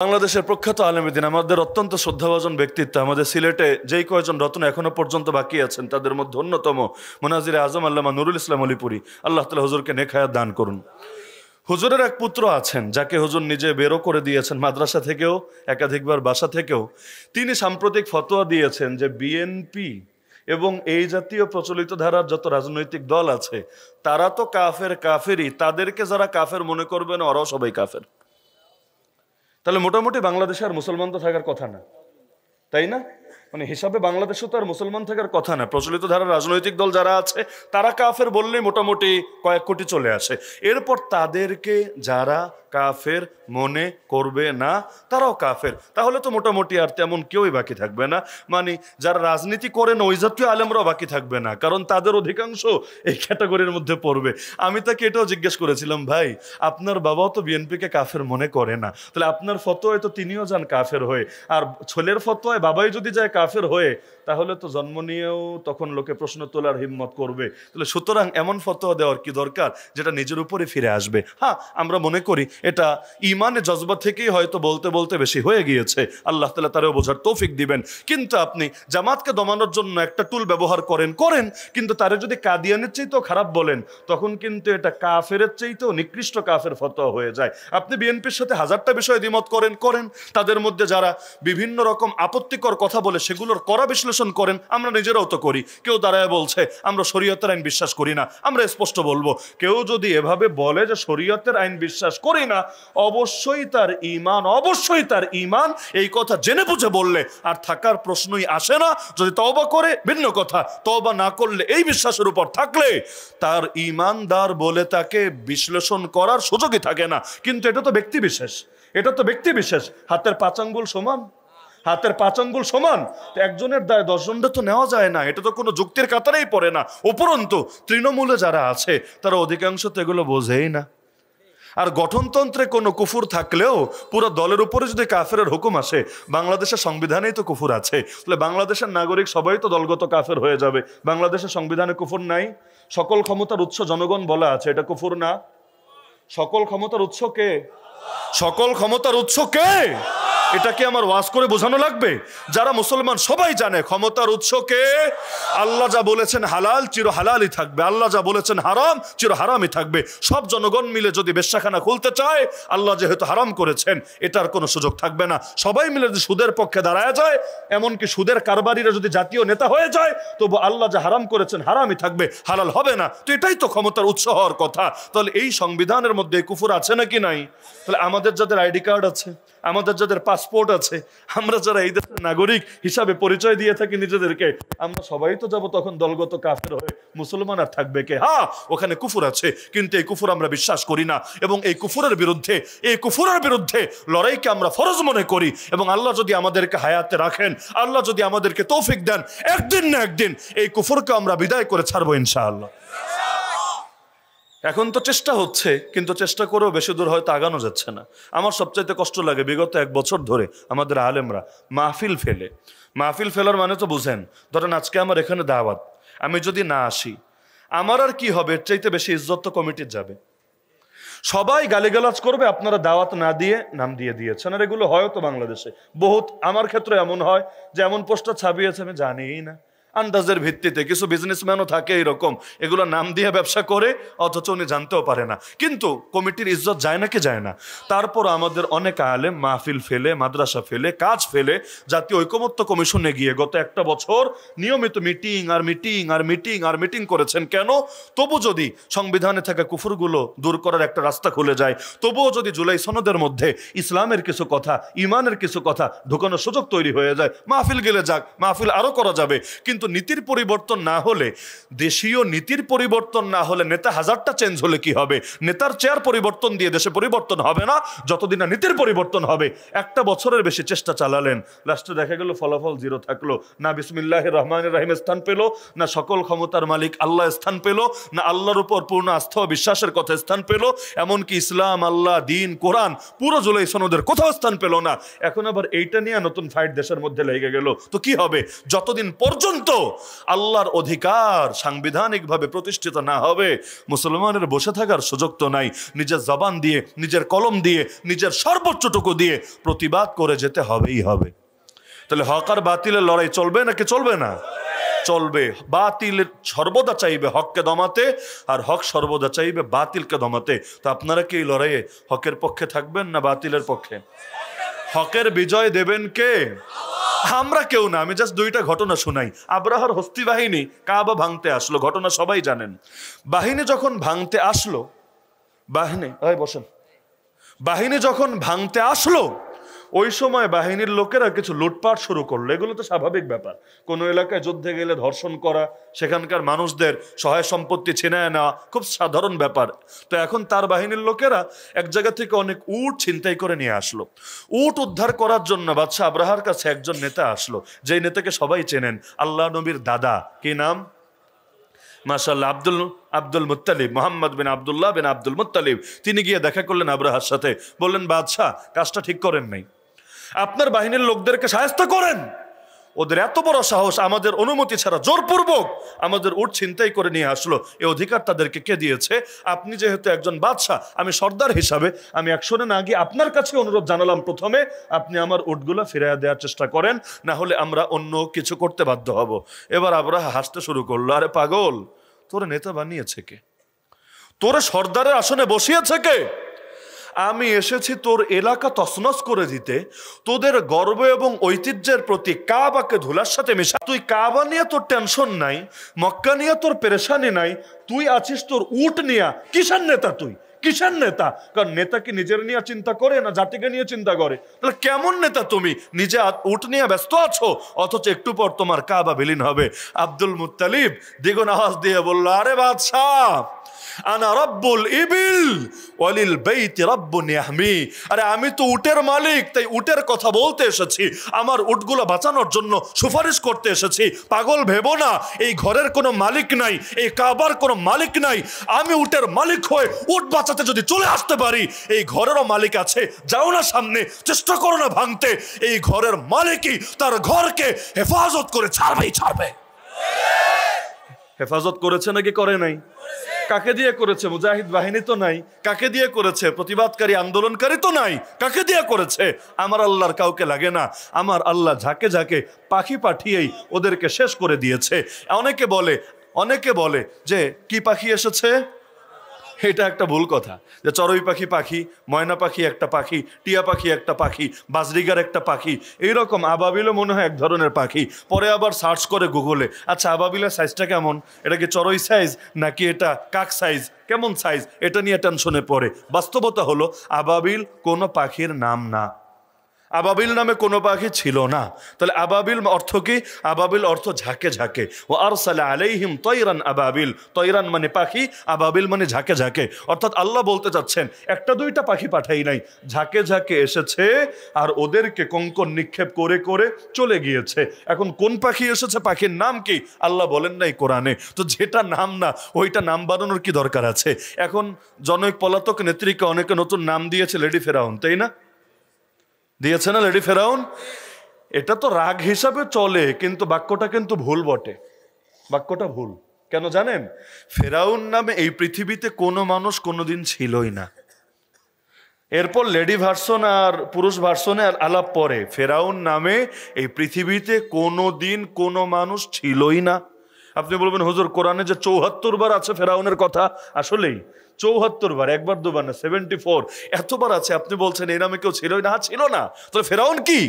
বাংলাদেশের প্রখ্যাত আলেমদ্দিন আমাদের অত্যন্ত শ্রদ্ধাভাজন ব্যক্তিত্ব আমাদের সিলেটে যেই কয়েকজন রত্ন এখনো পর্যন্ত বাকি আছেন তাদের মধ্যে অন্যতম মুনাজিরে আজম আল্লামা নুরুল ইসলাম আলীপুরি। আল্লাহ তাআলা হুজুরকে নেক হায়াত দান করুন। হুজুরের এক পুত্র আছেন যাকে হুজুর নিজে বেরো করে দিয়েছেন মাদ্রাসা থেকেও, একাধিকবার বাসা থেকেও। তিনি সাম্প্রতিক ফতোয়া দিয়েছেন যে বিএনপি এবং এই জাতীয় প্রচলিত ধারার যত রাজনৈতিক দল আছে তারা তো কাফেরই, তাদেরকে যারা কাফের মনে করবে না ওরাও সবাই কাফের। তাহলে মোটামুটি বাংলাদেশে আর মুসলমান তো থাকার কথা না, তাই না? মানে হিসাবে বাংলাদেশে তো আর মুসলমান থাকার কথা না। প্রচলিত ধারার রাজনৈতিক দল যারা আছে তারা কাফের বললেই মোটামুটি কয়েক কোটি চলে আসে। এরপর তাদেরকে যারা কাফের মনে করবে না তারাও কাফের। তাহলে তো মোটামুটি আর তেমন কেউই বাকি থাকবে না। মানে যারা রাজনীতি করে না ওই জাতীয় আলেমরাও বাকি থাকবে না, কারণ তাদের অধিকাংশ এই ক্যাটাগরির মধ্যে পড়বে। আমি তাকে এটাও জিজ্ঞেস করেছিলাম, ভাই আপনার বাবাও তো বিএনপিকে কাফের মনে করে না, তাহলে আপনার ফতোয়ায় তো তিনিও যান কাফের হয়ে, আর ছেলের ফতোয়ায় বাবাই যদি যায় কাফের হয়ে তাহলে তো জন্ম নিয়েও তখন লোকে প্রশ্ন তোলার হিম্মত করবে। তাহলে সুতরাং এমন ফতোয়া দেওয়ার কি দরকার যেটা নিজের উপরে ফিরে আসবে? হ্যাঁ, আমরা মনে করি এটা ইমানে জজবা থেকেই হয়তো বলতে বলতে বেশি হয়ে গিয়েছে। আল্লাহ তাআলা তারও বোঝার তৌফিক দিবেন। কিন্তু আপনি জামাতকে দমানোর জন্য একটা টুল ব্যবহার করেন, কিন্তু তারে যদি কাদিয়ানের চাইতেও খারাপ বলেন তখন কিন্তু এটা কাফেরের চাইতেও নিকৃষ্ট কাফের ফতোয়া হয়ে যায়। আপনি বিএনপির সাথে হাজারটা বিষয়ে দ্বিমত করেন, তাদের মধ্যে যারা বিভিন্ন রকম আপত্তিকর কথা বলে সেগুলোর কড়া বিশ্লেষণ করেন। আমরা নিজেরাও তো করি। কেউ দাঁড়ায় বলছে আমরা শরীয়তের আইন বিশ্বাস করি না, আমরা স্পষ্ট বলবো কেউ যদি এভাবে বলে যে শরীয়তের আইন বিশ্বাস করি না, অবশ্যই তার ঈমান এই কথা জেনে বুঝে বললে আর থাকার প্রশ্নই আসে না। যদি তওবা করে ভিন্ন কথা, তওবা না করলে এই বিশ্বাসের উপর থাকলে তার ঈমানদার বলে তাকে বিশ্লেষণ করার সুযোগই থাকে না। কিন্তু এটা তো ব্যক্তি বিশেষ। হাতের 5 আঙ্গুল সমান, একজনের দায় 10 জনের তো নেওয়া যায় না। এটা তো কোনো যুক্তির কাতারেই পড়ে না। উপরন্তু তৃণমূলে যারা আছে তারা অধিকাংশ তো এগুলো বোঝেই না। আর গঠনতন্ত্রে কোনো কুফুর থাকলেও পুরো দলের উপরে যদি কাফেরের হুকুম আসে, বাংলাদেশের সংবিধানেই তো কুফুর আছে, তাহলে বাংলাদেশের নাগরিক সবাই তো দলগত কাফের হয়ে যাবে। বাংলাদেশের সংবিধানে কুফুর নাই। সকল ক্ষমতার উৎস জনগণ বলা আছে, এটা কুফুর না? সকল ক্ষমতার উৎস কে? এটা কি আমার ওয়াজ করে বোঝানো লাগবে? যারা মুসলমান সবাই জানে ক্ষমতার উৎস কে। আল্লাহ যা বলেছেন হালাল চির হালালই থাকবে, আল্লাহ যা বলেছেন হারাম চির হারামই থাকবে। সব জনগণ মিলে যদি বেশ্যাখানা খুলতে চায়, আল্লাহ যেহেতু হারাম করেছেন এটার কোনো সুযোগ থাকবে না। সবাই মিলে যদি সুদের পক্ষে দাঁড়ায় যায়, এমনকি সুদের কারবারিরা যদি জাতীয় নেতা হয়ে যায়, তবু আল্লাহ যা হারাম করেছেন হারামই থাকবে, হালাল হবে না। তো এটাই তো ক্ষমতার উৎস হওয়ার কথা। তাহলে এই সংবিধানের মধ্যে কুফর আছে নাকি নাই? তাহলে আমাদের যাদের আইডি কার্ড আছে, আমাদের যাদের পাসপোর্ট আছে, আমরা যারা এই দেশের নাগরিক হিসাবে পরিচয় দিয়ে থাকি নিজেদেরকে, আমরা সবাই তো যাব তখন দলগত কাফের হয়ে। মুসলমান আর থাকবে কে? হ্যাঁ, ওখানে কুফর আছে, কিন্তু এই কুফর আমরা বিশ্বাস করি না। এবং এই কুফরের বিরুদ্ধে লড়াইকে আমরা ফরজ মনে করি। এবং আল্লাহ যদি আমাদেরকে হায়াতে রাখেন, আল্লাহ যদি আমাদেরকে তৌফিক দেন, একদিন না একদিন এই কুফরকে আমরা বিদায় করে ছাড়বো ইনশাআল্লাহ। এখন তো চেষ্টা হচ্ছে, কিন্তু চেষ্টা করেও বেশি দূর হয়তো আগানো যাচ্ছে না। আমার সবচাইতে কষ্ট লাগে বিগত 1 বছর ধরে আমাদের আলেমরা মাহফিল ফেলার মানে তো বুঝেন। ধরেন আজকে আমার এখানে দাওয়াত, আমি যদি না আসি আমার আর কি হবে? এর চাইতে বেশি ইজ্জত তো কমিটির যাবে। সবাই গালিগালাজ করবে আপনারা দাওয়াত না দিয়ে নাম দিয়ে দিয়েছেন। আর এগুলো হয়তো বাংলাদেশে বহুত, আমার ক্ষেত্রে এমন হয় যে এমন পোস্টার ছাপিয়েছে আমি জানিই না। আন্দাজের ভিত্তিতে কিছু বিজনেসম্যানও থাকে এরকম, এগুলো নাম দিয়ে ব্যবসা করে অথচ উনি জানতেও পারে না। কিন্তু কমিটির ইজ্জত যায় নাকি যায় না? তারপর আমাদের অনেক আলেম মাহফিল ফেলে, মাদ্রাসা ফেলে, কাজ ফেলে জাতীয় ঐকমত্য কমিশনে গিয়ে গত 1 বছর নিয়মিত মিটিং করেছেন। কেন? তবু যদি সংবিধানে থাকা কুফরগুলো দূর করার একটা রাস্তা খুলে যায়, তবুও যদি জুলাই সনদের মধ্যে ইসলামের কিছু কথা, ইমানের কিছু কথা ঢোকানোর সুযোগ তৈরি হয়ে যায়, মাহফিল গেলে যাক, মাহফিল আরো করা যাবে। কিন্তু নীতির পরিবর্তন না হলে, দেশীয় নীতির পরিবর্তন না হলে, নেতা হাজারটা চেঞ্জ হলে কি হবে? নেতার চেয়ার পরিবর্তন দিয়ে দেশে পরিবর্তন হবে না যতদিন না নীতির পরিবর্তন হবে। 1 বছরের বেশি চেষ্টা চালালেন, লাস্টে দেখা গেল ফলাফল 0 থাকলো। না বিসমিল্লাহির রহমানির রহিম স্থান পেল, না সকল ক্ষমতার মালিক আল্লাহ স্থান পেল, না আল্লাহর উপর পূর্ণ আস্থা ও বিশ্বাসের কথা স্থান পেল, এমনকি ইসলাম, আল্লাহ, দিন, কোরআন পুরো জুলাই সনদের কোথাও স্থান পেল না। এখন আবার এইটা নিয়ে নতুন ফাইট দেশের মধ্যে লেগে গেল। তো কি হবে? যতদিন পর্যন্ত পর্যন্ত আল্লাহর অধিকার সাংবিধানিকভাবে প্রতিষ্ঠিত না হবে, মুসলমানের বসে থাকার সুযোগ তো নাই। নিজের জবান দিয়ে, নিজের কলম দিয়ে, নিজের সর্বোচ্চটুকু দিয়ে প্রতিবাদ করে যেতে হবেই হবে। তাহলে হক আর বাতিলের লড়াই চলবে নাকি চলবে না? চলবে। বাতিল সর্বদা চাইবে হককে দমাতে, আর হক সর্বদা চাইবে বাতিলকে দমাতে। তো আপনারা কি এই লড়াইয়ে হকের পক্ষে থাকবেন না বাতিলের পক্ষে? হকের বিজয় দেবেন কে? আমরা কেউ না। আমি জাস্ট দুইটা ঘটনা শুনাই। আব্রাহার হস্তি বাহিনী কাবা ভাঙতে আসলো, ঘটনা সবাই জানেন। বাহিনী যখন ভাঙতে আসলো, বাহিনী যখন ভাঙতে আসলো, ওই সময় বাহিনীর লোকেরা কিছু লুটপাট শুরু করলো। এগুলো তো স্বাভাবিক ব্যাপার। কোনো এলাকায় যুদ্ধে গেলে ধর্ষণ করা, সেখানকার মানুষদের সহায় সম্পত্তি ছিনায় নেওয়া খুব সাধারণ ব্যাপার। তো এখন তার বাহিনীর লোকেরা এক জায়গা থেকে অনেক উট ছিনতাই করে নিয়ে আসলো। উট উদ্ধার করার জন্য বাদশা আব্রাহার কাছে একজন নেতা আসলো, যেই নেতাকে সবাই চেনেন, আল্লাহ নবীর দাদা। কি নাম? মাশাআল্লাহ, আব্দুল মুত্তালিব, মোহাম্মদ বিন আব্দুল্লাহ বিন আব্দুল মুত্তালিব। তিনি গিয়ে দেখা করলেন আব্রাহার সাথে, বললেন, বাদশাহ, কাজটা ঠিক করেন নাই, আপনার বাহিনীর লোকদেরকে শায়েস্তা করেন। ওদের এত বড় সাহস, আমাদের অনুমতি ছাড়া জোরপূর্বক আমাদের উট ছিনতাই করে নিয়ে আসলো। এই অধিকার তাদেরকে কে দিয়েছে? আপনি যেহেতু একজন বাদশাহ, আমি সর্দার হিসাবে আমি অ্যাকশনে না গিয়ে আপনার কাছে অনুরোধ জানালাম, প্রথমে আপনি আমার উটগুলো ফিরিয়ে দেওয়ার চেষ্টা করেন, না হলে আমরা অন্য কিছু করতে বাধ্য হব। এবার আব্রাহা হাসতে শুরু করলো, আরে পাগল, তোরে নেতা বানিয়েছে কে? তোরে সর্দারের আসনে বসিয়েছে কে? আমি এসেছি তোর এলাকা তছনছ করে দিতে, তোদের গর্ব এবং ঐতিহ্যের প্রতি কাবাকে ধুলার সাথে মেশা। তুই কাবা নিয়ে তোর টেনশন নাই, মক্কা নিয়ে তোর পেরেশানি নাই, তুই আছিস তোর উট নিয়া। কিসের নেতা তুই? কিসের নেতা? কারণ নেতা কি নিজের নিয়ে চিন্তা করে না জাতিকে নিয়ে চিন্তা করে? তাহলে কেমন নেতা তুমি? নিজে উট নিয়ে ব্যস্ত আছো, অথচ একটু পর তোমার কাবা বিলীন হবে। আব্দুল মুত্তালিব দ্বিগুণ আওয়াজ দিয়ে বলল, আরে বাদশাহ, আনা রব্বুল ইবিল ওয়ালিল বাইতি রব্বুন ইয়াহমি। আরে আমি তো উটের মালিক, তাই উটের কথা বলতে এসেছি, আমার উটগুলো বাঁচানোর জন্য সুপারিশ করতে এসেছি। পাগল ভেবো না, এই ঘরের কোনো মালিক নাই, এই কাবার কোনো মালিক নাই। আমি উটের মালিক হয়ে উট বাঁচাতে যদি চলে আসতে পারি, এই ঘরেরও মালিক আছে। যাও না সামনে, চেষ্টা করো না ভাঙতে। এই ঘরের মালিকই তার ঘরকে হেফাজত করে ছাড়বে। হেফাজত করেছে নাকি করে নাই? কাকে দিয়ে করেছে? মুজাহিদ বাহিনী তো নাই। কাকে দিয়ে করেছে? প্রতিবাদকারী আন্দোলনকারী তো নাই। কাকে দিয়ে করেছে? আমার আল্লাহর কাউকে লাগে না। আমার আল্লাহ ঝাঁকে ঝাঁকে পাখি পাঠিয়েই ওদেরকে শেষ করে দিয়েছে। অনেকে বলে যে কি পাখি এসেছে? এটা একটা ভুল কথা, যে চড়ুই পাখি, ময়না পাখি একটা পাখি, টিয়া পাখি একটা পাখি, বাজরিগার একটা পাখি, এইরকম আবাবিলও মনে হয় এক ধরনের পাখি। পরে আবার সার্চ করে গুগলে, আচ্ছা আবাবিলের সাইজটা কেমন? এটা কি চড়ুই সাইজ নাকি এটা কাক সাইজ? কেমন সাইজ? এটা নিয়ে টেনশনে পড়ে। বাস্তবতা হলো আবাবিল কোনো পাখির নাম না। আবাবিল নামে কোনো পাখি ছিল না। তাহলে আবাবিল অর্থ কি? আবাবিল অর্থ ঝাঁকে ঝাঁকে। ও আরসালা আলাইহিম তয়রান আবাবিল। তয়রান মানে পাখি, আবাবিল মানে ঝাঁকে ঝাঁকে। অর্থাৎ আল্লাহ বলতে চাচ্ছেন, একটা দুইটা পাখি পাঠাই নাই, ঝাঁকে ঝাঁকে এসেছে আর ওদেরকে কঙ্কর নিক্ষেপ করে করে চলে গিয়েছে। এখন কোন পাখি এসেছে, পাখির নাম কি আল্লাহ বলেন নাই কোরআনে। তো যেটা নাম না, ওইটা নাম বানানোর কি দরকার আছে? এখন জনৈক পলাতক নেত্রীকে অনেকে নতুন নাম দিয়েছে লেডি ফেরাউন, তাই না? দিয়েছে না লেডি ফেরাউন? এটা তো রাগ হিসাবে চলে, কিন্তু বাক্যটা কিন্তু ভুল বটে। বাক্যটা ভুল কেন জানেন? ফেরাউন নামে এই পৃথিবীতে কোনো মানুষ কোনোদিন ছিলই না। এরপর লেডি ভার্সন আর পুরুষ ভার্সনে আর আলাপ পরে, ফেরাউন নামে এই পৃথিবীতে কোনোদিন কোনো মানুষ ছিলই না। আপনি বলবেন হুজুর, কোরআনে যে ৭৪ বার আছে ফেরাউনের কথা, আসলেই ৭৪ বার, একবার দুবার না, ৭৪ এতবার আছে। আপনি বলছেন এই নামে কেউ ছিলই না? ছিল না। তো ফেরাউন কি?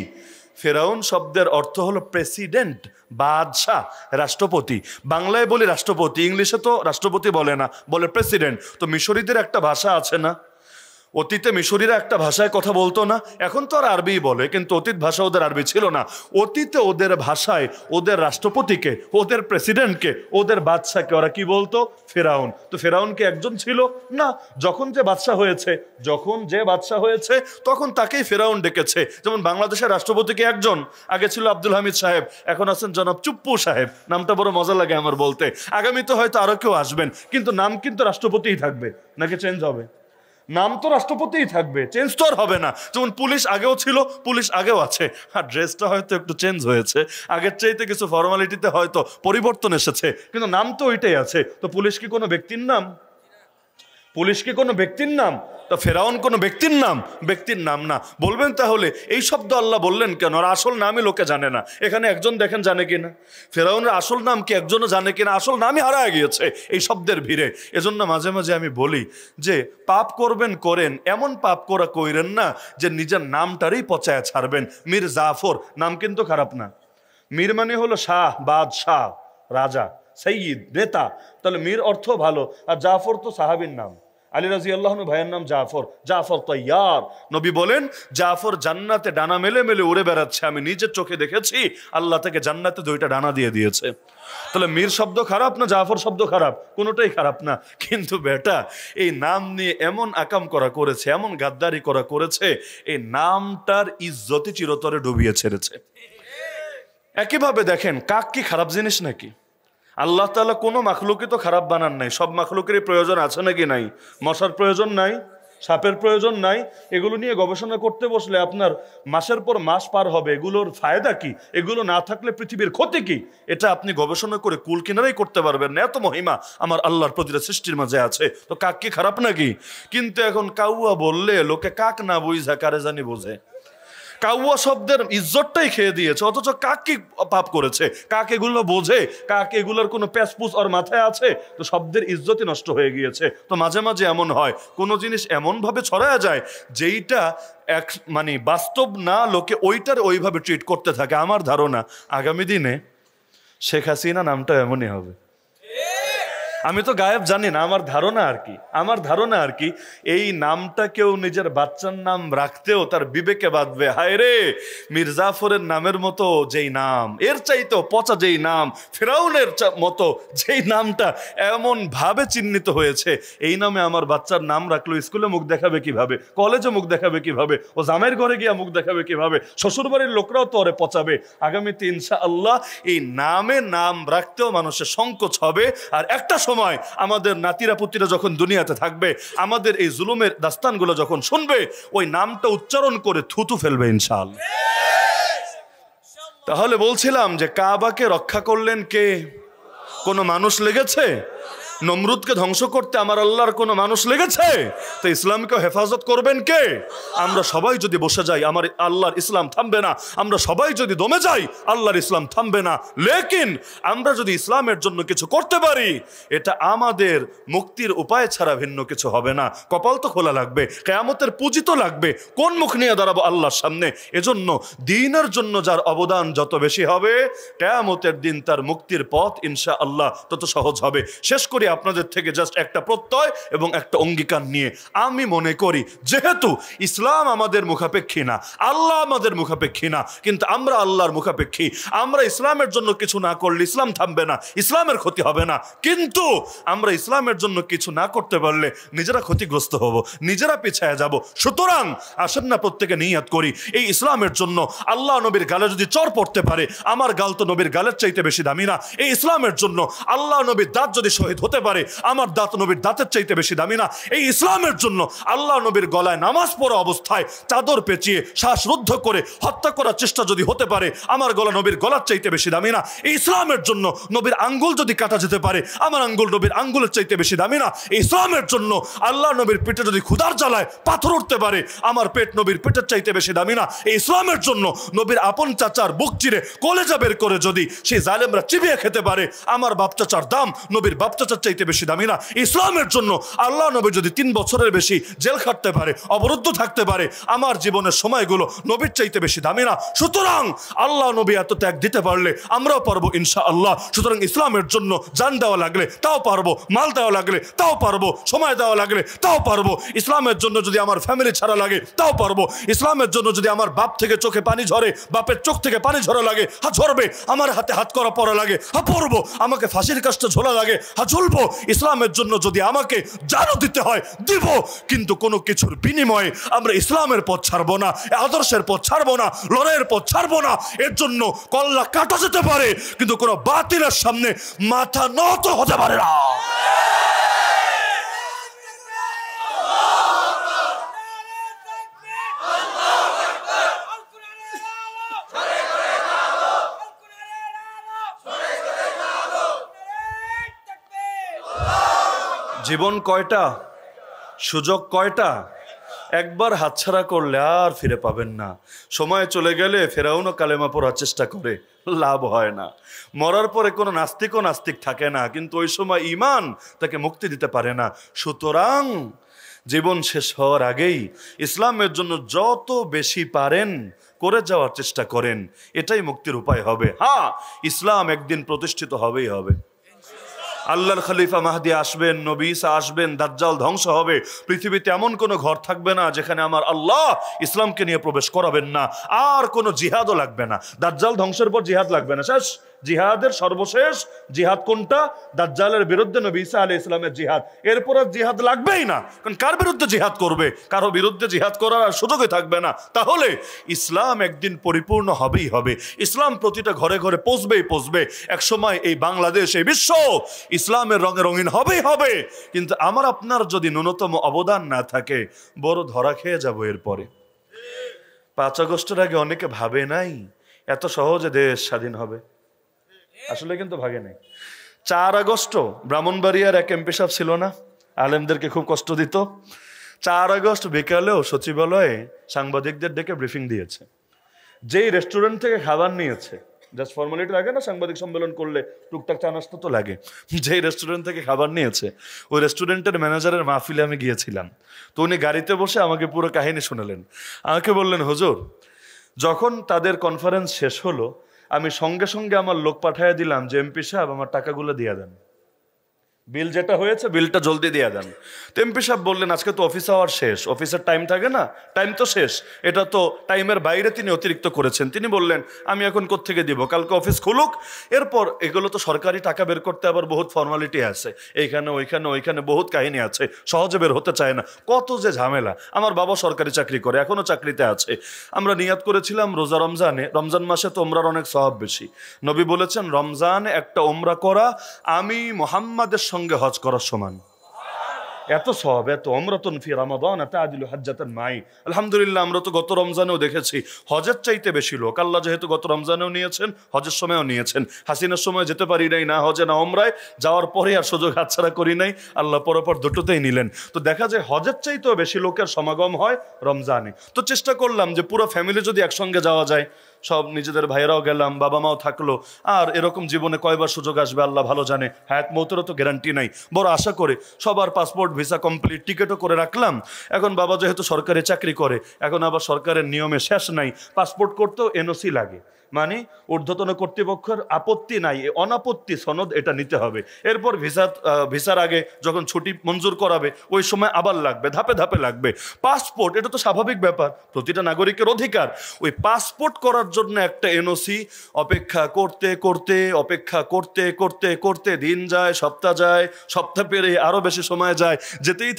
ফেরাউন শব্দের অর্থ হলো প্রেসিডেন্ট, বাদশাহ, রাষ্ট্রপতি। বাংলায় বলি রাষ্ট্রপতি, ইংলিশে তো রাষ্ট্রপতি বলে না, বলে প্রেসিডেন্ট। তো মিশরীদের একটা ভাষা আছে না, অতীতে মিশরীরা একটা ভাষায় কথা বলতো না, এখন তো আর আরবি বলে, কিন্তু অতীত ভাষা ওদের আরবি ছিল না। অতীতে ওদের ভাষায় ওদের রাষ্ট্রপতিকে, ওদের প্রেসিডেন্টকে, ওদের বাদশাকে ওরা কি বলতো? ফেরাউন। তো ফেরাউন কি একজন ছিল না? যখন যে বাদশা হয়েছে তখন তাকেই ফেরাউন ডেকেছে। যেমন বাংলাদেশের রাষ্ট্রপতিকে একজন, আগে ছিল আব্দুল হামিদ সাহেব, এখন আছেন জনাব চুপ্পু সাহেব। নামটা বড় মজা লাগে আমার বলতে। আগামীতে হয়তো আরো কেউ আসবেন, কিন্তু নাম কিন্তু রাষ্ট্রপতিই থাকবে, নাকি চেঞ্জ হবে? নাম তো রাষ্ট্রপতিই থাকবে, চেঞ্জ তো আর হবে না। যেমন পুলিশ আগেও ছিল, পুলিশ আগেও আছে, আর ড্রেসটা হয়তো একটু চেঞ্জ হয়েছে, আগের চাইতে কিছু ফর্মালিটিতে হয়তো পরিবর্তন এসেছে, কিন্তু নাম তো ওইটাই আছে। তো পুলিশ কি কোনো ব্যক্তির নাম? পুলিশ কি কোনো ব্যক্তির নাম? তা ফেরাউন কোনো ব্যক্তির নাম? ব্যক্তির নাম না। বলবেন তাহলে এই শব্দ আল্লাহ বললেন কেন? আর আসল নামই লোকে জানে না। এখানে একজন দেখেন জানে কিনা? ফেরাউনের আসল নাম কি একজনও জানে কিনা? আসল নামই হারায় গিয়েছে এই শব্দের ভিড়ে। এজন্য মাঝে মাঝে আমি বলি যে পাপ করবেন করেন, এমন পাপ করা কইরেন না যে নিজের নামটারই পচায় ছাড়বেন। মীর জাফর নাম কিন্তু খারাপ না। মীর মানে হলো শাহ, বাদশাহ, রাজা, সৈয়দ, নেতা। তাহলে মীর অর্থ ভালো। আর জাফর তো সাহাবীর নাম। আলী রাদিয়াল্লাহু আনহু ভাইয়ের নাম জাফর। জাফর তৈয়ার। নবী বলেন জাফর জান্নাতে ডানা মেলে মেলে উড়ে বেড়াচ্ছে, আমি নিজের চোখে দেখেছি। আল্লাহ থেকে জান্নাতে 2টা ডানা দিয়ে দিয়েছে। তাহলে মীর শব্দ খারাপ না জাফর শব্দ খারাপ? কোনোটাই খারাপ না। কিন্তু বেটা এই নাম নিয়ে এমন আকাম করা করেছে, এমন গাদ্দারি করা করেছে, এই নামটার ইজ্জতি চিরতরে ডুবিয়ে ছেড়েছে। একইভাবে দেখেন, কাক কি খারাপ জিনিস নাকি? আল্লাহ তাআলা কোনো মাখলুকই তো খারাপ বানান নাই। সব মাখলুকেরই প্রয়োজন আছে নাকি নাই? মশার প্রয়োজন নাই, সাপের প্রয়োজন নাই। এগুলো নিয়ে গবেষণা করতে বসলে আপনার মাসের পর মাস পার হবে। এগুলোর ফায়দা কি? এগুলো না থাকলে পৃথিবীর ক্ষতি কি? এটা আপনি গবেষণা করে কুল কিনারাই করতে পারবেন না। এত মহিমা আমার আল্লাহর প্রতিটা সৃষ্টির মাঝে আছে। তো কাক কি খারাপ নাকি? কিন্তু এখন কাউয়া বললে লোকে কাক না বুঝা কারে জানি বোঝে। কাউয়া শব্দের ইজ্জতটাই খেয়ে দিয়েছে, অথচ কাক কি পাপ করেছে? কাক এগুলো বোঝে? কাক এগুলোর কোনো প্যাসপুস ওর মাথায় আছে? তো শব্দের ইজ্জতই নষ্ট হয়ে গিয়েছে। তো মাঝে মাঝে এমন হয়, কোনো জিনিস এমনভাবে ছড়ায়া যায় যেইটা এক মানে বাস্তব না, লোকে ওইটার ওইভাবে ট্রিট করতে থাকে। আমার ধারণা আগামী দিনে শেখ হাসিনা নামটা এমনই হবে। আমি তো গায়েব জানি না, আমার ধারণা আর কি এই নামটা কেউ নিজের বাচ্চার নাম রাখতেও তার বিবেকে বাঁধবে, হায় রে মির্জাফরের নামের মতো যেই নাম, এর চাইতেও পচা যেই নাম, ফেরাউনের মতো যেই নামটা এমন ভাবে চিহ্নিত হয়েছে, এই নামে আমার বাচ্চার নাম রাখলো, স্কুলে মুখ দেখাবে কিভাবে, কলেজে মুখ দেখাবে কিভাবে, ও জামাইয়ের ঘরে গিয়ে মুখ দেখাবে কিভাবে, শ্বশুরবাড়ির লোকরাও তো ওরে পচাবে। আগামীতে ইনশাআল্লাহ এই নামে নাম রাখতেও মানুষের সংকোচ হবে। আর একটা সময় আমাদের নাতিরা পুতিরা যখন দুনিয়াতে থাকবে, আমাদের এই জুলুমের দাস্তানগুলো যখন শুনবে, ওই নামটা উচ্চারণ করে থুতু ফেলবে ইনশাআল্লাহ। তাহলে বলছিলাম যে কাবাকে রক্ষা করলেন কে? কোনো মানুষ লেগেছে? নমরুদকে ধ্বংস করতে আমার আল্লাহর কোনো মানুষ লেগেছে? তো ইসলামকে হেফাজত করবেন কে? আমরা সবাই যদি বসে যাই আমার আল্লাহর ইসলাম থামবে না। আমরা সবাই যদি দমে যাই আল্লাহর ইসলাম থামবে না। লেকিন আমরা যদি ইসলামের জন্য কিছু করতে পারি, এটা আমাদের মুক্তির উপায় ছাড়া ভিন্ন কিছু হবে না। কপাল তো খোলা লাগবে, কিয়ামতের পুঁজি তো লাগবে। কোন মুখ নিয়ে দাঁড়াবো আল্লাহর সামনে? এজন্য দ্বীনের জন্য যার অবদান যত বেশি হবে, কিয়ামতের দিন তার মুক্তির পথ ইনশাআল্লাহ তত সহজ হবে। শেষ করি আপনাদের থেকে জাস্ট একটা প্রত্যয় এবং একটা অঙ্গীকার নিয়ে। আমি মনে করি যেহেতু ইসলাম আমাদের মুখাপেক্ষী না, আল্লাহ আমাদের মুখাপেক্ষী না, কিন্তু আমরা আল্লাহর মুখাপেক্ষী। আমরা ইসলামের জন্য কিছু না করলে ইসলাম থামবে না, ইসলামের ক্ষতি হবে না। কিন্তু আমরা ইসলামের জন্য কিছু না করতে পারলে নিজেরা ক্ষতিগ্রস্ত হব, নিজেরা পিছায় যাব। সুতরাং আসেন না প্রত্যেকে নিয়ত করি, এই ইসলামের জন্য আল্লাহ নবীর গালে যদি চর পড়তে পারে, আমার গাল তো নবীর গালের চাইতে বেশি দামি না। এই ইসলামের জন্য আল্লাহ নবীর দাঁত যদি শহীদ হতে পারে, আমার দাঁত নবীর দাঁতের চাইতে বেশি দামি না। এই ইসলামের জন্য আল্লাহ নবীর গলায় নামাজ পড়া অবস্থায় চাদর পেঁচিয়ে শ্বাসরুদ্ধ করে হত্যা করার চেষ্টা যদি হতে পারে, আমার গলা নবীর গলার চাইতে বেশি দামি না। এই ইসলামের জন্য নবীর আঙ্গুল যদি কাটা যেতে পারে, আমার আঙ্গুল নবীর আঙ্গুলের চাইতে বেশি দামি না। এই ইসলামের জন্য আল্লাহ নবীর পেটে যদি ক্ষুধার জ্বালায় পাথর উঠতে পারে, আমার পেট নবীর পেটের চাইতে বেশি দামি না। এই ইসলামের জন্য নবীর আপন চাচার বুক চিরে কলেজা বের করে যদি সেই জালেমরা চিবিয়ে খেতে পারে, আমার বাপ চাচার দাম নবীর বাপ চাচার চাইতে বেশি দামি না। ইসলামের জন্য আল্লাহ নবী যদি 3 বছরের বেশি জেল খাটতে পারে, অবরুদ্ধ থাকতে পারে, আমার জীবনের সময়গুলো নবীর চাইতে বেশি দামি না। সুতরাং আল্লাহ নবী এত ত্যাগ দিতে পারলে আমরাও পারবো ইনশাআল্লাহ। সুতরাং ইসলামের জন্য জান দেওয়া লাগলে তাও পারবো, মাল দেওয়া লাগলে তাও পারবো, সময় দেওয়া লাগলে তাও পারবো। ইসলামের জন্য যদি আমার ফ্যামিলি ছাড়া লাগে তাও পারবো। ইসলামের জন্য যদি আমার বাপ থেকে চোখে পানি ঝরে, বাপের চোখ থেকে পানি ঝরা লাগে, ঝরবে। আমার হাতে হাত করা পড়া লাগে, পড়বো। আমাকে ফাঁসির কাজটা ঝোলা লাগে, ঝুলবো। ইসলামের জন্য যদি আমাকে জানও দিতে হয় দিব, কিন্তু কোনো কিছুর বিনিময়ে আমরা ইসলামের পথ ছাড়বো না, আদর্শের পথ ছাড়বো না, লড়াইয়ের পথ ছাড়বো না। এর জন্য কল্লা কাটা যেতে পারে, কিন্তু কোনো বাতিলের সামনে মাথা নত হতে পারে না। জীবন কয়টা, সুযোগ কয়টা, একবার হাতছাড়া করলে আর ফিরে পাবেন না। সময় চলে গেলে ফেরাউনও কালেমা পড়ার চেষ্টা করে, লাভ হয় না। মরার পরে কোনো নাস্তিকও নাস্তিক থাকে না, কিন্তু ওই সময় ঈমান তাকে মুক্তি দিতে পারে না। সুতরাং জীবন শেষ হওয়ার আগেই ইসলামের জন্য যত বেশি পারেন করে যাওয়ার চেষ্টা করেন, এটাই মুক্তির উপায় হবে। হ্যাঁ, ইসলাম একদিন প্রতিষ্ঠিত হবেই হবে। আল্লাহর খলিফা মাহদি আসবেন, নবী ঈসা আসবেন, দাজ্জাল ধ্বংস হবে। পৃথিবীতে এমন কোনো ঘর থাকবে না যেখানে আমার আল্লাহ ইসলামকে নিয়ে প্রবেশ করাবেন না। আর কোনো জিহাদও লাগবে না। দাজ্জাল ধ্বংসের পর জিহাদ লাগবে না, শেষ। জিহাদের সর্বশেষ জিহাদ কোনটা? দাজ্জালের বিরুদ্ধে নবী ঈসা আলাইহিস সালামের জিহাদ। এরপর আর জিহাদ লাগবেই না, কারণ কার বিরুদ্ধে জিহাদ করবে? কারো বিরুদ্ধে জিহাদ করার আর সুযোগই থাকবে না। তাহলে ইসলাম একদিন পরিপূর্ণ হবেই হবে। ইসলাম প্রতিটা ঘরে ঘরে পৌঁছবেই পৌঁছবে। একসময় এই বাংলাদেশ, এই বিশ্ব ইসলামের রঙে রঙিন হবেই হবে। কিন্তু আমার আপনার যদি ন্যূনতম অবদান না থাকে, বড় ধরা খেয়ে যাব এরপরে। 5 আগস্টের আগে অনেকে ভাবে নাই এত সহজে দেশ স্বাধীন হবে, আসলে কিন্তু ভাগে নাই। 4 আগস্ট ব্রাহ্মণবাড়িয়ার এক এমপি সাহেব ছিল না, আলেমদেরকে খুব কষ্ট দিত। 4 আগস্ট বিকালেও সচিবালয়ে সাংবাদিকদের ডেকে ব্রিফিং দিয়েছে। যেই রেস্টুরেন্ট থেকে খাবার নিয়েছে, জাস্ট ফর্মালিটি লাগে না সাংবাদিক সম্মেলন করলে, টুকটাক চা নাস্তা তো লাগে। যেই রেস্টুরেন্ট থেকে খাবার নিয়েছে, ওই রেস্টুরেন্টের ম্যানেজারের মাহফিলে আমি গিয়েছিলাম। তো উনি গাড়িতে বসে আমাকে পুরো কাহিনী শোনালেন। আমাকে বললেন, হুজুর, যখন তাদের কনফারেন্স শেষ হলো, আমি সঙ্গে সঙ্গে আমার লোক পাঠিয়ে দিলাম যে এমপি সাহেব আমার টাকাগুলো দিয়ে দেন, বিল যেটা হয়েছে বিলটা জলদি দিয়ে দেন। তো এমপি সাহেব বললেন, আজকে তো অফিস আওয়ার শেষ, অফিসের টাইম থাকে না, টাইম তো শেষ, এটা তো টাইমের বাইরে তিনি অতিরিক্ত করেছেন। তিনি বললেন, আমি এখন কোত্থেকে দিব, কালকে অফিস খুলুক। এরপর এগুলো তো সরকারি টাকা বের করতে আবার বহুত ফর্মালিটি আছে, এইখানে ওইখানে ওইখানে বহুত কাহিনী আছে, সহজে বের হতে চায় না, কত যে ঝামেলা। আমার বাবা সরকারি চাকরি করে, এখনো চাকরিতে আছে। আমরা নিয়াত করেছিলাম রোজা রমজানে, রমজান মাসে তো ওমরার অনেক সওয়াব বেশি। নবী বলেছেন, রমজানে একটা ওমরা করা আমি মুহাম্মাদের সঙ্গে হজ করার সমান। এত সওয়াব, এত উমরাতুন ফি রমাদান তাআদিলু হাজ্জাতান মাই। আলহামদুলিল্লাহ, আমরা তো গত রমজানেও দেখেছি হজের চাইতে বেশি লোক আল্লাহ যেহেতু গত রমজানেও নিয়েছেন, হজের সময়ও নিয়েছেন। হাসিনার সময় যেতে পারি নাই, না হজে না ওমরায়, যাওয়ার পরে আর সুযোগ হাতছাড়া করি নাই, আল্লাহ পরপর দুটোতেই নিলেন। তো দেখা যায় হজের চাইতেও বেশি লোকের সমাগম হয় রমজানে। তো চেষ্টা করলাম যে পুরো ফ্যামিলি যদি একসঙ্গে যাওয়া যায়, সব নিজেদের ভাইয়েরাও গেলাম, বাবা মাও থাকলো। আর এরকম জীবনে কয়বার সুযোগ আসবে আল্লাহ ভালো জানে, হায়াত মৌতেরও তো গ্যারান্টি নাই। বড় আশা করে সবার পাসপোর্ট ভিসা কমপ্লিট, টিকিটও করে রাখলাম। এখন বাবা যেহেতু সরকারি চাকরি করে, এখন আবার সরকারের নিয়মে শেষ নাই, পাসপোর্ট করতেও এনওসি লাগে, মানে ঊর্ধ্বতন কর্তৃপক্ষের আপত্তি নাই, অনাপত্তি সনদ এটা নিতে হবে। এরপর ভিসার আগে যখন ছুটি মঞ্জুর করাবে ওই সময় আবার লাগবে, ধাপে ধাপে লাগবে। পাসপোর্ট এটা তো স্বাভাবিক ব্যাপার, প্রতিটা নাগরিকের অধিকার। ওই পাসপোর্ট করার জন্য একটা এনওসি অপেক্ষা করতে করতে অপেক্ষা করতে করতে করতে দিন যায়, সপ্তাহ যায়, সপ্তাহ পেরে আরো বেশি সময় যায়, যেতেই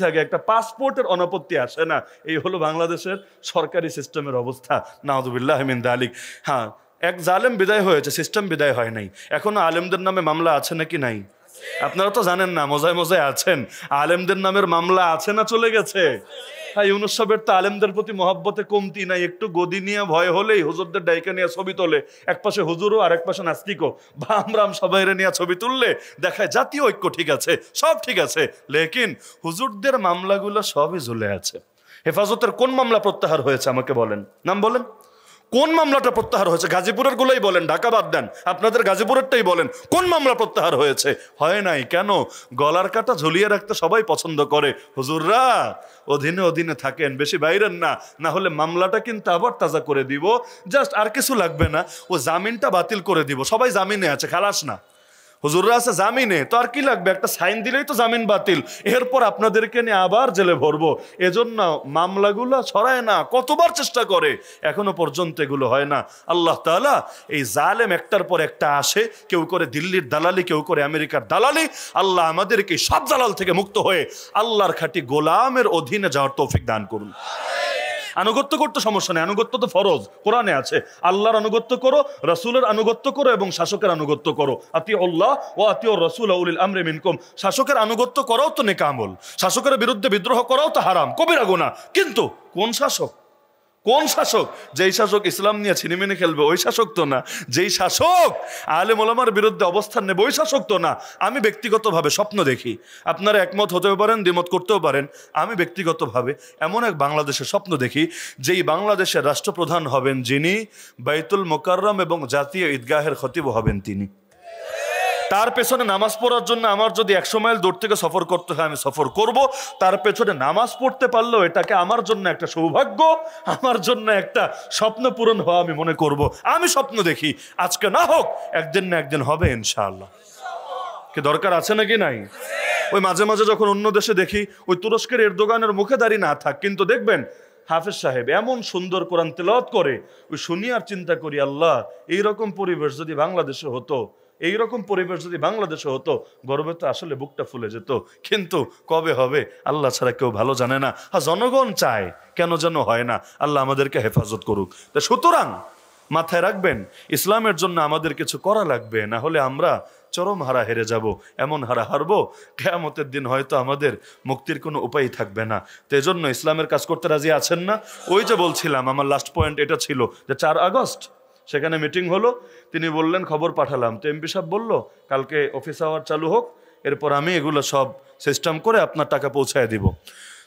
থাকে, একটা পাসপোর্টের অনাপত্তি আসে না। এই হলো বাংলাদেশের সরকারি সিস্টেমের অবস্থা, নাউযুবিল্লাহি মিন যালিক। হ্যাঁ, এক জালেম বিদায় হয়েছে, সিস্টেম বিদায় হয় নাই। এখনো আলেমদের নামে মামলা আছে নাকি নাই? আপনারা তো জানেন না, মজায় মজায় আছেন। আলেমদের নামের মামলা আছে না চলে গেছে? হ্যাঁ, ইউনুস সাহেবের তো আলেমদের প্রতি মহব্বতে কমতি নাই। একটু গদি নিয়ে ভয় হলেই হুজুরদের ডাইকা নিয়ে ছবি তোলে, এক পাশে হুজুরও আর এক পাশে নাস্তিকও, বাম রাম সবাইরে নিয়ে ছবি তুললে দেখায় জাতীয় ঐক্য ঠিক আছে, সব ঠিক আছে। লেকিন হুজুরদের মামলাগুলো সবই ঝুলে আছে। হেফাজতের কোন মামলা প্রত্যাহার হয়েছে আমাকে বলেন, নাম বলেন। কোন মামলাটা প্রত্যাহার হয়েছে? গাজীপুরের গুলোই বলেন, ঢাকা বাদ দেন, আপনাদের গাজীপুরেরটাই বলেন, কোন মামলা প্রত্যাহার হয়েছে? হয় নাই। কেন? গলার কাটা ঝুলিয়ে রাখতে সবাই পছন্দ করে। হুজুররা অধীনে অধীনে থাকেন, বেশি বাইরেন না, না হলে মামলাটা কিন্তু আবার তাজা করে দিব। জাস্ট আর কিছু লাগবে না, ও জামিনটা বাতিল করে দিব। সবাই জামিনে আছে, খালাস না। হুজুররা আছে জামিনে, তো আর কি লাগবে? একটা সাইন দিলেই তো জামিন বাতিল। এরপর আপনাদেরকে নিয়ে আবার জেলে ভরবো। এজন্য মামলাগুলো ছড়ায় না, কতবার চেষ্টা করে, এখনো পর্যন্ত এগুলো হয় না। আল্লাহ তাআলা এই জালেম একটার পর একটা আসে, কেউ করে দিল্লির দালালি, কেউ করে আমেরিকার দালালি। আল্লাহ আমাদেরকে সব দালাল থেকে মুক্ত হয়ে আল্লাহর খাঁটি গোলামের অধীনে যাওয়ার তৌফিক দান করুন। আনুগত্য করতে সমস্যা নেই, আনুগত্য তো ফরজ, কোরআনে আছে। আল্লাহর আনুগত্য করো, রাসূলের আনুগত্য করো এবং শাসকের আনুগত্য করো। আতিউল্লাহ ওয়া আতিউর রাসূল উলিল আমরি মিনকুম। শাসকের আনুগত্য করাও তো নেক আমল, শাসকের বিরুদ্ধে বিদ্রোহ করাও তো হারাম, কবিরা গুনাহ। কিন্তু কোন শাসক? কোন শাসক? যেই শাসক ইসলাম নিয়ে ছিনিমিনি খেলবে ওই শাসক তো না। যেই শাসক আলেম ওলামার বিরুদ্ধে অবস্থান নেবে ওই শাসক তো না। আমি ব্যক্তিগতভাবে স্বপ্ন দেখি, আপনারা একমত হতেও পারেন, দ্বিমত করতেও পারেন। আমি ব্যক্তিগতভাবে এমন এক বাংলাদেশের স্বপ্ন দেখি যেই বাংলাদেশের রাষ্ট্রপ্রধান হবেন যিনি, বাইতুল মোকাররম এবং জাতীয় ঈদগাহের খতিব হবেন তিনি। তার পেছনে নামাজ পড়ার জন্য আমার যদি 100 মাইল দূর থেকে সফর করতে হয় আমি সফর করব। তার পেছনে নামাজ পড়তে পারলেও এটাকে আমার জন্য একটা সৌভাগ্য, আমার জন্য একটা স্বপ্ন পূরণ হওয়া আমি মনে করব। আমি স্বপ্ন দেখি, আজকে না হোক একদিন না একদিন হবে ইনশাআল্লাহ। কি দরকার আছে নাকি নাই? ওই মাঝে মাঝে যখন অন্য দেশে দেখি, ওই তুরস্কের এরদোগানের মুখে দাঁড়িয়ে না থাক, কিন্তু দেখবেন হাফেজ সাহেব এমন সুন্দর কোরআন তেলাওয়াত করে, ওই শুনি আর চিন্তা করি, আল্লাহ এইরকম পরিবেশ যদি বাংলাদেশে হতো, এইরকম পরিবেশ যদি বাংলাদেশে হতো, গর্বে তো আসলে বুকটা ফুলে যেত। কিন্তু কবে হবে আল্লাহ ছাড়া কেউ ভালো জানে না। হ্যাঁ, জনগণ চায়, কেন যেন হয় না। আল্লাহ আমাদেরকে হেফাজত করুক। তা সুতরাং মাথায় রাখবেন, ইসলামের জন্য আমাদের কিছু করা লাগবে, না হলে আমরা চরম হারা হেরে যাব। এমন হারা হারবো, কিয়ামতের দিন হয়তো আমাদের মুক্তির কোনো উপায় থাকবে না। তো এজন্য ইসলামের কাজ করতে রাজি আছেন না? ওই যে বলছিলাম, আমার লাস্ট পয়েন্ট এটা ছিল যে 4 আগস্ট সেখানে মিটিং হলো, তিনি বললেন খবর পাঠালাম, তো এমপি সাহেব বলল কালকে অফিস আওয়ার চালু হোক, এরপর আমি এগুলো সব সিস্টেম করে আপনার টাকা পৌঁছায় দিব।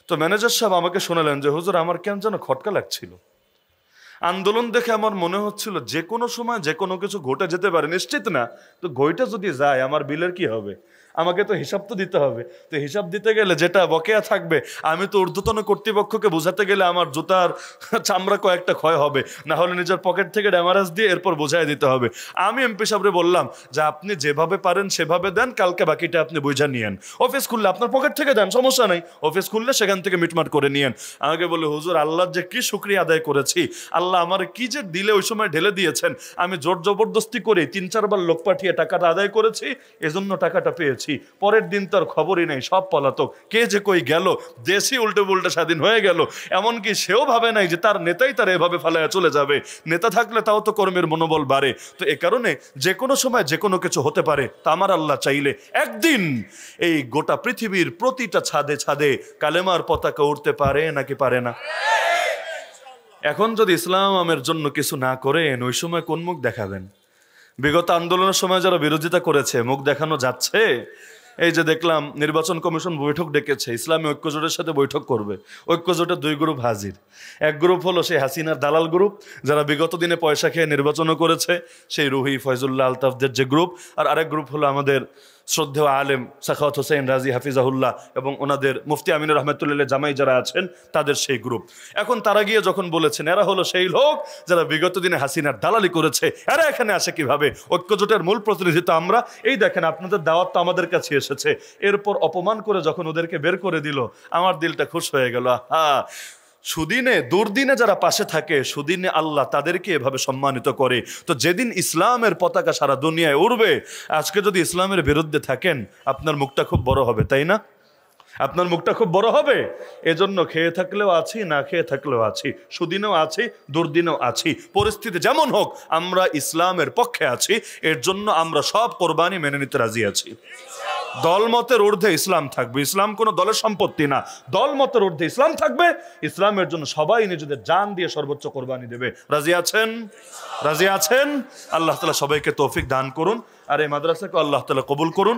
তো ম্যানেজার সাহেব আমাকে শোনালেন যে হুজুর আমার কেন যেন খটকা লাগছিল, আন্দোলন দেখে আমার মনে হচ্ছিল যে কোনো সময় যে কোনো কিছু ঘটে যেতে পারে, নিশ্চিত না। তো ঘটে যদি যায় আমার বিলের কি হবে? আমাকে তো হিসাব তো দিতে হবে। তো হিসাব দিতে গেলে যেটা বকেয়া থাকবে, আমি তো ঊর্ধ্বতন কর্তৃপক্ষকে বোঝাতে গেলে আমার জুতার চামড়া কয়েকটা ক্ষয় হবে, না হলে নিজের পকেট থেকে ড্যামারেজ দিয়ে এরপর বোঝাই দিতে হবে। আমি এমপি সাহেবরে বললাম যে আপনি যেভাবে পারেন সেভাবে দেন, কালকে বাকিটা আপনি বুঝা নিয়েন। অফিস খুললে আপনার পকেট থেকে দেন, সমস্যা নাই। অফিস খুললে সেখান থেকে মিটমাট করে নিয়েন। আমাকে বলে হুজুর আল্লাহর যে কি শুকরিয়া আদায় করেছি, আল্লাহ আমার কি যে দিলে ওই সময় ঢেলে দিয়েছেন। আমি জোর জবরদস্তি করে 3-4 বার লোক পাঠিয়ে টাকাটা আদায় করেছি, এজন্য টাকাটা পেয়েছি। পরের দিন তার খবরই নেই, সব পলাতক, কে যে কই গেল, দেশই উল্টে পুল্টে স্বাধীন হয়ে গেল। এমনকি সেও ভাবে নাই যে তার নেতাই তার এভাবে ফালাইয়া চলে যাবে। নেতা থাকলে তাও তো কর্মের মনোবল বাড়ে। তো এ কারণে যে কোনো সময় যে কোনো কিছু হতে পারে। তা আমার আল্লাহ চাইলে একদিন এই গোটা পৃথিবীর প্রতিটা ছাদে ছাদে কালেমার পতাকা উঠতে পারে নাকি পারে না? এখন যদি ইসলামের জন্য কিছু না করেন, ওই সময় কোন মুখ দেখাবেন? বিগত আন্দোলনের সময় যারা বিরোধিতা করেছে মুখ দেখানো যাচ্ছে? এই যে দেখলাম নির্বাচন কমিশন বৈঠক ডেকেছে, ইসলামী ঐক্যজোটের সাথে বৈঠক করবে। ঐক্যজোটের 2 গ্রুপ হাজির। এক গ্রুপ হলো সেই হাসিনার দালাল গ্রুপ, যারা বিগত দিনে পয়সা খেয়ে নির্বাচনও করেছে, সেই রুহি ফয়জুল্লাহ আলতাফদের যে গ্রুপ। আর আরেক গ্রুপ হলো আমাদের শ্রদ্ধেয় আলেম সাখাওয়াত হোসেন রাজি হাফিজাহুল্লাহ এবং ওনাদের মুফতি আমিনুর রহমতুল্লাহ জামাই যারা আছেন তাদের সেই গ্রুপ। এখন তারা গিয়ে যখন বলেছেন এরা হলো সেই লোক যারা বিগত দিনে হাসিনার দালালি করেছে, এরা এখানে আসে কিভাবে? ঐক্যজোটের মূল প্রতিনিধি তো আমরা, এই দেখেন আপনাদের দাওয়াত তো আমাদের কাছে এসেছে। এরপর অপমান করে যখন ওদেরকে বের করে দিল, আমার দিলটা খুশ হয়ে গেল। হ্যাঁ, সুদিনে দুর্দিনে যারা পাশে থাকে, সুদিনে আল্লাহ তাদেরকে এভাবে সম্মানিত করে। তো যেদিন ইসলামের পতাকা সারা দুনিয়ায় উড়বে, আজকে যদি ইসলামের বিরুদ্ধে থাকেন আপনার মুখটা খুব বড় হবে, তাই না? আপনার মুখটা খুব বড় হবে। এজন্য খেয়ে থাকলেও আছি, না খেয়ে থাকলেও আছি, সুদিনেও আছি, দুর্দিনেও আছি। পরিস্থিতি যেমন হোক আমরা ইসলামের পক্ষে আছি। এর জন্য আমরা সব কোরবানি মেনে নিতে রাজি আছি। দলমতের ঊর্ধ্বে ইসলাম থাকবে। ইসলাম কোনো দলের সম্পত্তি না, দলমতের ঊর্ধ্বে ইসলাম থাকবে। ইসলামের জন্য সবাই নিজেদের জান দিয়ে সর্বোচ্চ কোরবানি দেবে। রাজি আছেন? রাজি আছেন? আল্লাহ তাআলা সবাইকে তৌফিক দান করুন, আর এই মাদ্রাসাকে আল্লাহ তাআলা কবুল করুন।